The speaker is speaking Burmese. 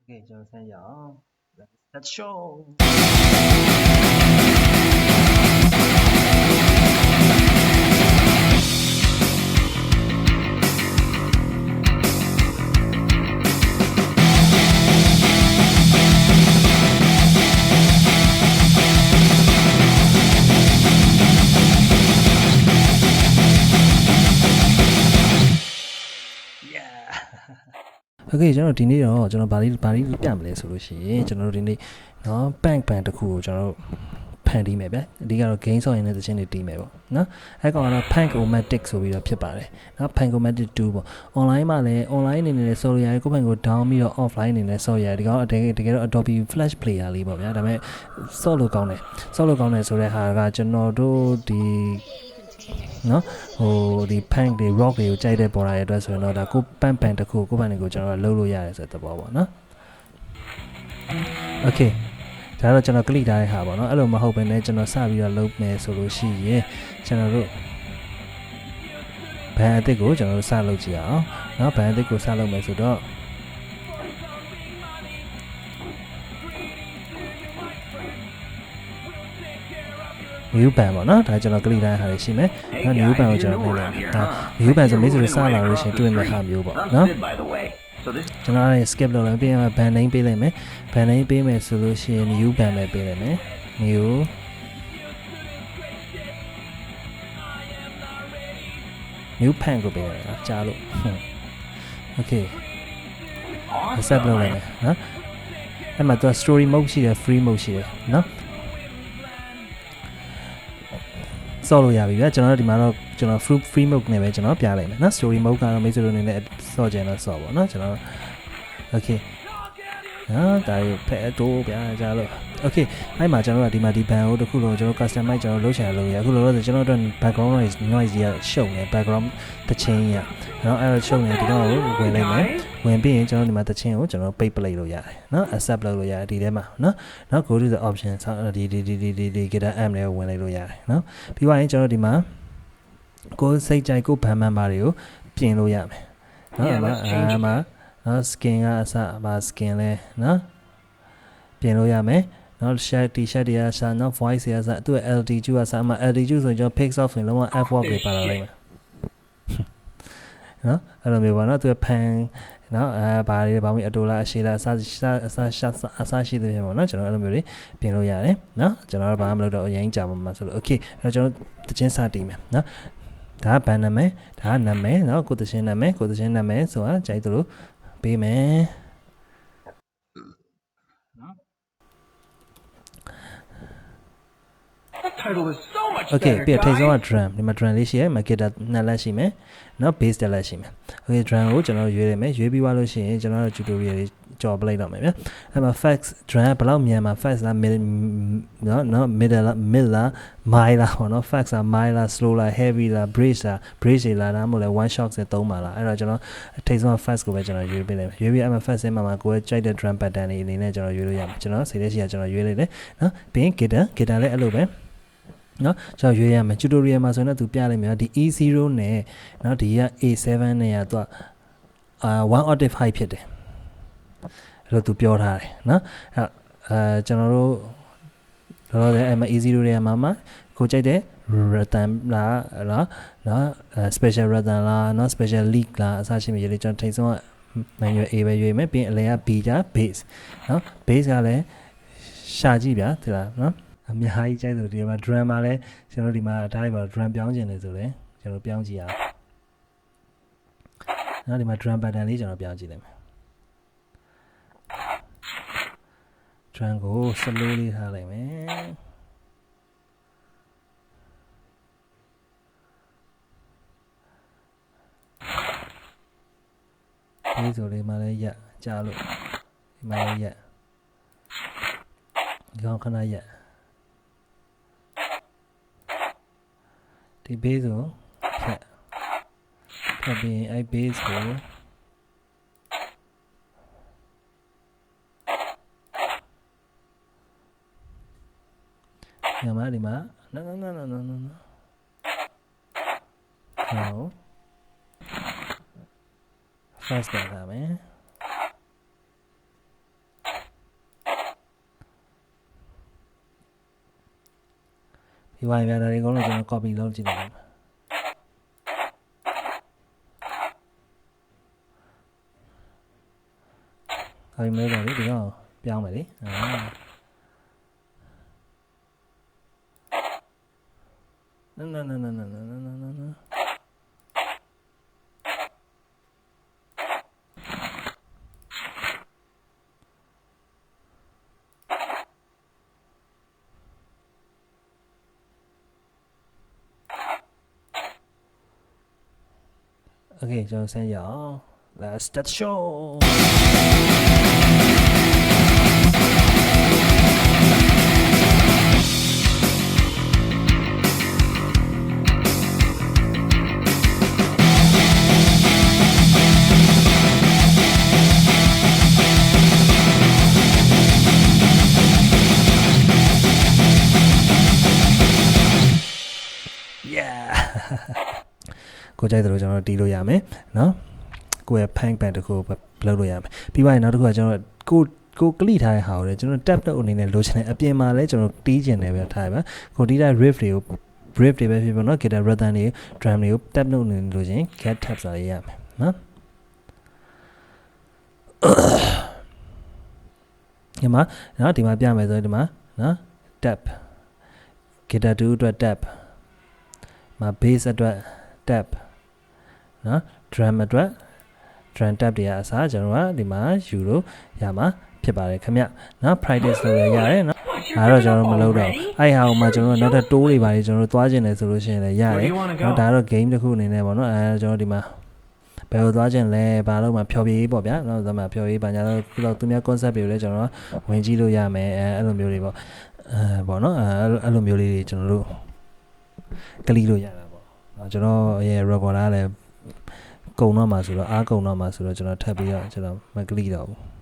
OK，就先有，Let's show。OK ကျွန်တော်ဒီနေ့တော့ကျွန်တော်ဗာလေးပြမလဲဆိုလို့ရှိရင်ကျွန်တော်တို့ဒီနေ့เนาะ bank တစ်ခုကိုကျွန်တော်တို့ဖန်တီးမယ်ဗျအဓိကတော့ gain ဆော့ရင်လည်းသချင်းတွေတီးမယ်ပေါ့နော်အဲ့ကောင်ကတော့ Pankomatic ဆိုပြီးတော့ဖြစ်ပါတယ်နော် Pankomatic 2ပေါ့ online မှာလည်း online အနေနဲ့ဆော့ရရတယ်ကိုယ့်ဘက်ကို down ပြီးတော့ offline အနေနဲ့ဆော့ရတယ်ဒီကောင်တကယ်တော့ Adobe Flash Player လေးပေါ့ဗျာဒါပေမဲ့ဆော့လို့ကောင်းတယ်ဆိုတဲ့ဟာကကျွန်တော်တို့ဒီနော်ဟိုဒီ punk တွေ rock တွေကိုကြိုက်တဲ့ပေါ်လာတဲ့အတွက်ဆိုရင်တော့ဒါကိုပန်တစ်ခုကိုယ့်ဘက်ကိုကျွန်တော်လှုပ်လို့ရတယ်ဆိုတဲ့သဘောပေါ့နော် Okay ဒါတော့ကျွန်တော် click ထားတဲ့ဟာပေါ့နော်အဲ့လိုမဟုတ်ဘဲနဲ့ကျွန်တော်စပြီးတော့လုပ်မယ်ဆိုလို့ရှိရင်ကျွန်တော်တို့ဘန်အသစ်ကိုကျွန်တော်တို့စလုပ်ကြည့်အောင်เนาะဘန်အသစ်ကိုစလုပ်မယ်ဆိုတော့new band ပေါ့နော်ဒါကျွန်တော် click ထားတဲ့ဟာတွေရှိမယ်เนาะ new band ကိုကျွန်တော်နှိပ်လိုက်မယ်ဒါ new band ဆိုမိတ်ဆွေစလာလို့ရှိရင်တွေ့မယ့်ဟာမျိုးပေါ့เนาะကျွန်တော်လည်း skip လုပ်လိုက်ပြီးရင် band name ပေးလိုက်မယ် band name ပေးမယ်ဆိုလို့ရှိရင် new band ပဲပေးလိုက်မယ် new pen ကိုပေးရတယ်ကြားလို့ okay accept လုပ်လိုက်မယ်နော်အဲ့မှာသူ story mode ရှိတယ် free mode ရှိတယ်နော်ဆော့လို့ရပြီဗျာကျွန်တော်တို့ဒီမှာတော့ကျွန်တော် free mode နဲ့ပဲကျွန်တော်ပြလိုက်မယ်နော် story mode ကတော့မိတ်ဆွေတို့အနေနဲ့ဆော့ကြရင်တော့ဆော့ပါနော်ကျွန်တော် okay နော်ဒါရဖက်တော့ဗျာကြားလို့ okay အဲ့မှာကျွန်တော်တို့ဒီမှာဒီ band ကိုတခုလုံးကျွန်တော် customize ကျွန်တော်လုပ်ချင်လို့ရအခုလောလောဆယ်ကျွန်တော်တို့ background noise ကြီးကရှုံနေ background တချင်းကြီးနော်အဲ့တော့ရှုံနေဒီတော့ဝင်လိုက်မယ်ဝင်ပြီးရင်ကျွန်တော်ဒီမှာတချင်းကိုကျွန်တော်ပိတ်ပလိုက်လို့ရတယ်နော် accept လုပ်လို့ရတယ်ဒီထဲမှာနော် go to the option ဒီ guitar amp တွေကိုဝင်လိုက်လို့ရတယ်နော်ပြီးသွားရင်ကျွန်တော်ဒီမှာကိုယ်စိတ်ကြိုက်ကိုယ်ဘန်မှန်ပါတွေကိုပြင်လို့ရမယ်နော်အဲ့မှာနော် skin ကအစပါ skin လဲနော်ပြင်လို့ရမယ်နော် shirt t-shirt တွေအစနော် voice တွေအစသူ့ LTG အစအမှ LTG ဆိုရင်ကျွန်တော် pixel ဆိုရင်လုံးဝ f-word တွေပါလာလိမ့်မယ်နော်အဲ့လိုမျိုးပါနော်သူက pan နော်ဘာတွေဘာမှအတူလားအရှိလားအစရှိတဲ့ပေါ့နော်ကျွန်တော်အဲ့လိုမျိုးတွေပြင်လို့ရတယ်နော်ကျွန်တော်တို့ဘာမှမလုပ်တော့အရင်ကြာမှာဆိုလို့ okay အဲ့တော့ကျွန်တော်တချင်းစတည်မယ်နော်ဒါကဘန်နာမည်ဒါကနာမည်နော်ကိုတချင်းနာမည်ဆိုတာကြိုက်သလိုပေးမယ်နော် title is so much okay better ပြီးတော့ထိတ်ဆုံးက drum ဒီမှာ drum လေးရှိရယ် market နှစ်လက်ရှိမယ်နော် bass တစ်လက်ရှိမယ် okay drum ကိုကျွန်တော်ရွေးလိုက်မယ်ရွေးပြီးသွားလို့ရှိရင်ကျွန်တော်တို့ tutorial တွေကြော်ပလိုက်တော့မယ်ဗျာအဲ့မှာ fax drum ဘယ်လောက်မြန်မှာ fax လား mid နော် mid လား mile လားဟောနော် fax လား mile လား slow လား heavy လား brace လားဒါမှမဟုတ်လဲ one shot နဲ့သုံးပါလားအဲ့တော့ကျွန်တော်ထိတ်ဆုံးက fax ကိုပဲကျွန်တော်ရွေးပေးလိုက်မယ်ရွေးပြီးအဲ့မှာ fax မှာကိုယ်ကြိုက်တဲ့ drum pattern တွေအနေနဲ့ကျွန်တော်ရွေးလို့ရမယ်ကျွန်တော်စိတ်ထဲရှိတာကျွန်တော်ရွေးလိုက်တယ်နော်ပြီးရင် guitar လည်းအဲ့လိုပဲနော်ကျွန်တော်ရွေးရမယ် tutorial မှာဆိုရင်တော့သူပြလိုက်မယ်ဒီ E0 နဲ့နော်ဒီက A7 နဲ့ကသူက1 octave high ဖြစ်တယ်အဲ့လိုသူပြောထားတယ်နော်အဲ့ကျွန်တော်တို့တော့လည်းအဲ့မှာ E0 တွေကမှာကိုကြိုက်တဲ့ rhythm လားနော် special rhythm လားနော် special lead လားအစရှိမျိုးလေးကျွန်တော်ထိတ်ဆုံးက manual A ပဲရွေးမယ်ပြီးရင်အလယ်က B ကြ bass နော် bass ကလည်းရှာကြည့်ဗျာဒီလားနော်အများကြီးကြိုက်တယ်ဒီမှာ drum မှာလည်းကျွန်တော်ဒီမှာဒါလိုက်ပါ drum ပြောင်းခြင်းလေဆိုလဲကျွန်တော်ပြောင်းကြည့်အောင်နော်ဒီမှာ drum pattern လေးကျွန်တော်ပြောင်းကြည့်လိုက်မယ် drum ကို slow လေးထားလိုက်မယ်ဒီဆိုလေးမှာလည်းရက်ကြားလို့ဒီမှာလည်းရက်ဒီကောင်ခဏရက်ဒီ base ကိုဖြတ်ပြီးအဲ့ base ကိုဒီမှာno fast ပါမယ် ဒီဝိုင်းပြတာတွေအကုန်လုံးကျွန်တော် copy လုပ်ကြည့်လိုက်ပါcopy မဲပါလေဒီတော့ပြောင်းမယ်လေno Okay ကျွန်တော်ဆင်းရအောင် Let's start the show Yeah ကိုကြိုက်တယ်လို့ကျွန်တော်တီးလို့ရမယ်เนาะကိုရဲ့ punk band တခုပဲလုပ်လို့ရမယ်ပြီးသွားရင်နောက်တစ်ခုကကျွန်တော်ကိုကလိထားတဲ့ဟာကိုလည်းကျွန်တော် tap တော့အနေနဲ့လိုချင်တယ်အပြင်မှာလည်းကျွန်တော်တီးကျင်တယ်ပဲထားပါကိုတီးတဲ့ riff တွေကို riff တွေပဲဖြစ်ပါတော့ guitar rhythm တွေ drum တွေကို tap လုပ်နေလို့ချင်း get tap ဆိုတာရမယ်เนาะဒီမှာပြမယ်ဆိုရင်ဒီမှာเนาะ tap guitar 2အတွက် tap မှာ bass အတွက် tap နော် drum အတွက် drum tap တွေအစားကျွန်တော်ကဒီမှာယူလို့ရမှာဖြစ်ပါတယ်ခင်ဗျနော် practice လုပ်ရရတယ်နော်ဒါတော့ကျွန်တော်မလုပ်တော့အဲ့ဟာကိုမှကျွန်တော်နောက်ထပ်တိုးတွေပါလေကျွန်တော်သွားကျင်တယ်ဆိုလို့ရှိရင်လည်းရတယ်နော်ဒါတော့ game တစ်ခုအနေနဲ့ပေါ့နော်ကျွန်တော်ဒီမှာဘယ်လိုသွားကျင်လဲဘာလို့မှဖြော်ပြရေးပေါ့ဗျာနော်ဒါမှဖြော်ရေးပါညာတော့သူများ concept တွေကိုလည်းကျွန်တော်ဝင်ကြည့်လို့ရမယ်အဲ့လိုမျိုးတွေပေါ့ပေါ့နော်အဲ့လိုမျိုးလေးတွေကျွန်တော်တို့ကလီလို့ရတာပေါ့ကျွန်တော်ရဲ့ recorder လည်းကုံတော့မှာဆိုတော့အားကုံတော့မှာဆိုတော့ကျွန်တော်ထပ်ပြီးတော့ကျွန်တော်မကလီတော့ဘူး